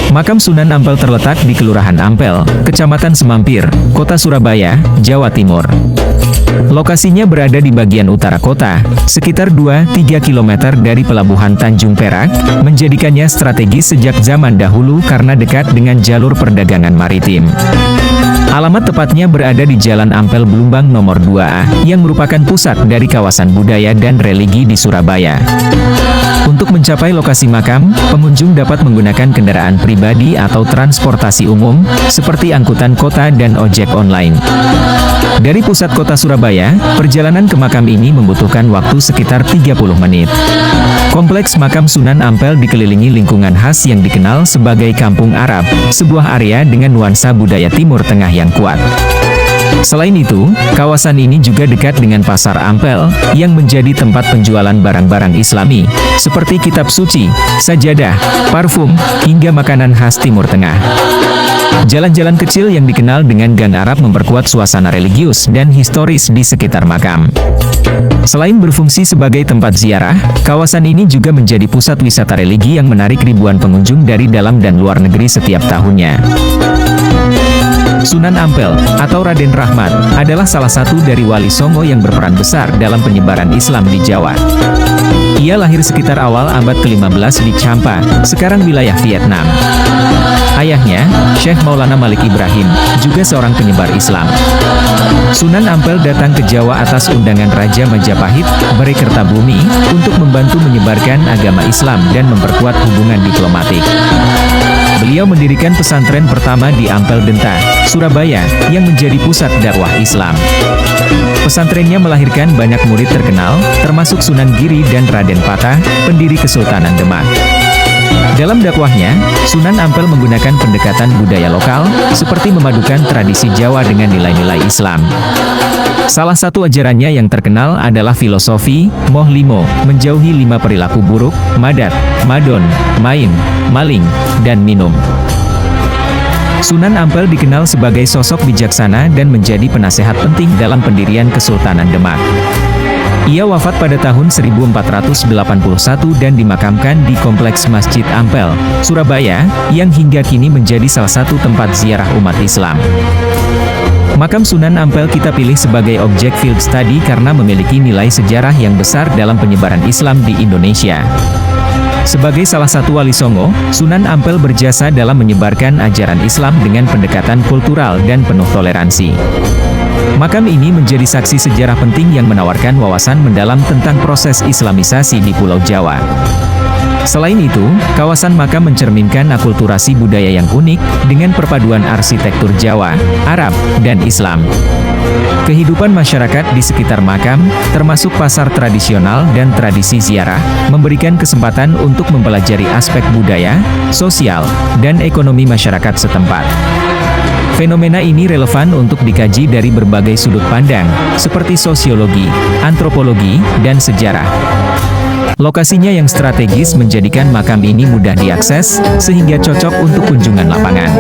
Makam Sunan Ampel terletak di Kelurahan Ampel, Kecamatan Semampir, Kota Surabaya, Jawa Timur. Lokasinya berada di bagian utara kota, sekitar 2-3 km dari Pelabuhan Tanjung Perak, menjadikannya strategis sejak zaman dahulu karena dekat dengan jalur perdagangan maritim. Alamat tepatnya berada di Jalan Ampel Blumbang nomor 2A, yang merupakan pusat dari kawasan budaya dan religi di Surabaya. Untuk mencapai lokasi makam, pengunjung dapat menggunakan kendaraan pribadi atau transportasi umum, seperti angkutan kota dan ojek online. Dari pusat kota Surabaya, perjalanan ke makam ini membutuhkan waktu sekitar 30 menit. Kompleks makam Sunan Ampel dikelilingi lingkungan khas yang dikenal sebagai Kampung Arab, sebuah area dengan nuansa budaya Timur Tengah yang kuat. Selain itu, kawasan ini juga dekat dengan Pasar Ampel, yang menjadi tempat penjualan barang-barang Islami, seperti kitab suci, sajadah, parfum, hingga makanan khas Timur Tengah. Jalan-jalan kecil yang dikenal dengan Gang Arab memperkuat suasana religius dan historis di sekitar makam. Selain berfungsi sebagai tempat ziarah, kawasan ini juga menjadi pusat wisata religi yang menarik ribuan pengunjung dari dalam dan luar negeri setiap tahunnya. Sunan Ampel, atau Raden Rahmat, adalah salah satu dari wali Songo yang berperan besar dalam penyebaran Islam di Jawa. Ia lahir sekitar awal abad ke-15 di Champa, sekarang wilayah Vietnam. Ayahnya, Syekh Maulana Malik Ibrahim, juga seorang penyebar Islam. Sunan Ampel datang ke Jawa atas undangan Raja Majapahit, Bere Kertabumi, untuk membantu menyebarkan agama Islam dan memperkuat hubungan diplomatik. Beliau mendirikan pesantren pertama di Ampel Denta, Surabaya, yang menjadi pusat dakwah Islam. Pesantrennya melahirkan banyak murid terkenal, termasuk Sunan Giri dan Raden Patah, pendiri Kesultanan Demak. Dalam dakwahnya, Sunan Ampel menggunakan pendekatan budaya lokal, seperti memadukan tradisi Jawa dengan nilai-nilai Islam. Salah satu ajarannya yang terkenal adalah filosofi Moh Limo, menjauhi 5 perilaku buruk, madat, madon, main, maling, dan minum. Sunan Ampel dikenal sebagai sosok bijaksana dan menjadi penasehat penting dalam pendirian Kesultanan Demak. Ia wafat pada tahun 1481 dan dimakamkan di Kompleks Masjid Ampel, Surabaya, yang hingga kini menjadi salah satu tempat ziarah umat Islam. Makam Sunan Ampel kita pilih sebagai objek field study karena memiliki nilai sejarah yang besar dalam penyebaran Islam di Indonesia. Sebagai salah satu wali Songo, Sunan Ampel berjasa dalam menyebarkan ajaran Islam dengan pendekatan kultural dan penuh toleransi. Makam ini menjadi saksi sejarah penting yang menawarkan wawasan mendalam tentang proses Islamisasi di Pulau Jawa. Selain itu, kawasan makam mencerminkan akulturasi budaya yang unik, dengan perpaduan arsitektur Jawa, Arab, dan Islam. Kehidupan masyarakat di sekitar makam, termasuk pasar tradisional dan tradisi ziarah, memberikan kesempatan untuk mempelajari aspek budaya, sosial, dan ekonomi masyarakat setempat. Fenomena ini relevan untuk dikaji dari berbagai sudut pandang, seperti sosiologi, antropologi, dan sejarah. Lokasinya yang strategis menjadikan makam ini mudah diakses, sehingga cocok untuk kunjungan lapangan.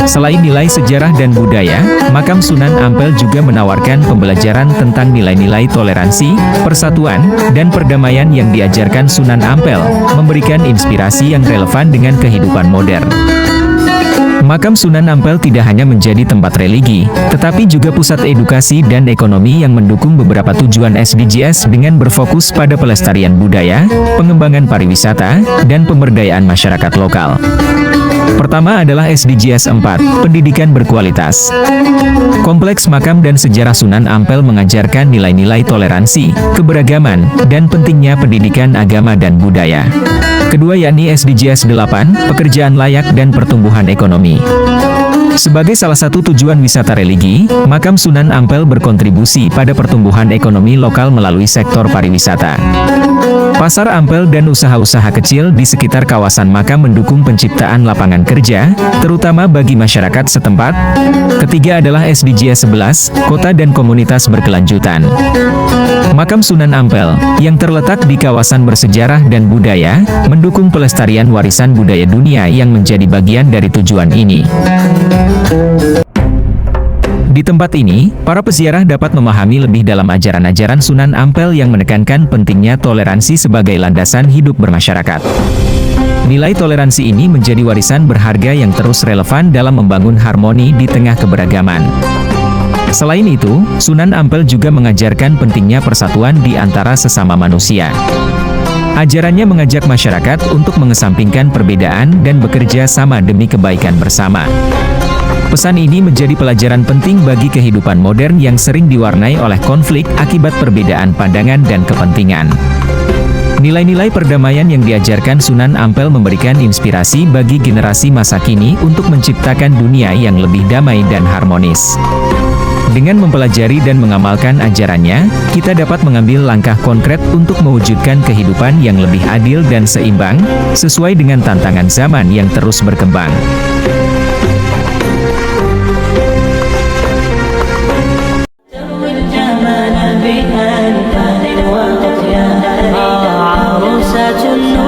Selain nilai sejarah dan budaya, makam Sunan Ampel juga menawarkan pembelajaran tentang nilai-nilai toleransi, persatuan, dan perdamaian yang diajarkan Sunan Ampel, memberikan inspirasi yang relevan dengan kehidupan modern. Makam Sunan Ampel tidak hanya menjadi tempat religi, tetapi juga pusat edukasi dan ekonomi yang mendukung beberapa tujuan SDGs dengan berfokus pada pelestarian budaya, pengembangan pariwisata, dan pemberdayaan masyarakat lokal. Pertama adalah SDGs 4, pendidikan berkualitas. Kompleks makam dan sejarah Sunan Ampel mengajarkan nilai-nilai toleransi, keberagaman, dan pentingnya pendidikan agama dan budaya. Kedua yakni SDGs 8, pekerjaan layak dan pertumbuhan ekonomi. Sebagai salah satu tujuan wisata religi, makam Sunan Ampel berkontribusi pada pertumbuhan ekonomi lokal melalui sektor pariwisata. Pasar Ampel dan usaha-usaha kecil di sekitar kawasan makam mendukung penciptaan lapangan kerja, terutama bagi masyarakat setempat. Ketiga adalah SDGs 11, kota dan komunitas berkelanjutan. Makam Sunan Ampel, yang terletak di kawasan bersejarah dan budaya, mendukung pelestarian warisan budaya dunia yang menjadi bagian dari tujuan ini. Di tempat ini, para peziarah dapat memahami lebih dalam ajaran-ajaran Sunan Ampel yang menekankan pentingnya toleransi sebagai landasan hidup bermasyarakat. Nilai toleransi ini menjadi warisan berharga yang terus relevan dalam membangun harmoni di tengah keberagaman. Selain itu, Sunan Ampel juga mengajarkan pentingnya persatuan di antara sesama manusia. Ajarannya mengajak masyarakat untuk mengesampingkan perbedaan dan bekerja sama demi kebaikan bersama. Pesan ini menjadi pelajaran penting bagi kehidupan modern yang sering diwarnai oleh konflik akibat perbedaan pandangan dan kepentingan. Nilai-nilai perdamaian yang diajarkan Sunan Ampel memberikan inspirasi bagi generasi masa kini untuk menciptakan dunia yang lebih damai dan harmonis. Dengan mempelajari dan mengamalkan ajarannya, kita dapat mengambil langkah konkret untuk mewujudkan kehidupan yang lebih adil dan seimbang, sesuai dengan tantangan zaman yang terus berkembang. عروسة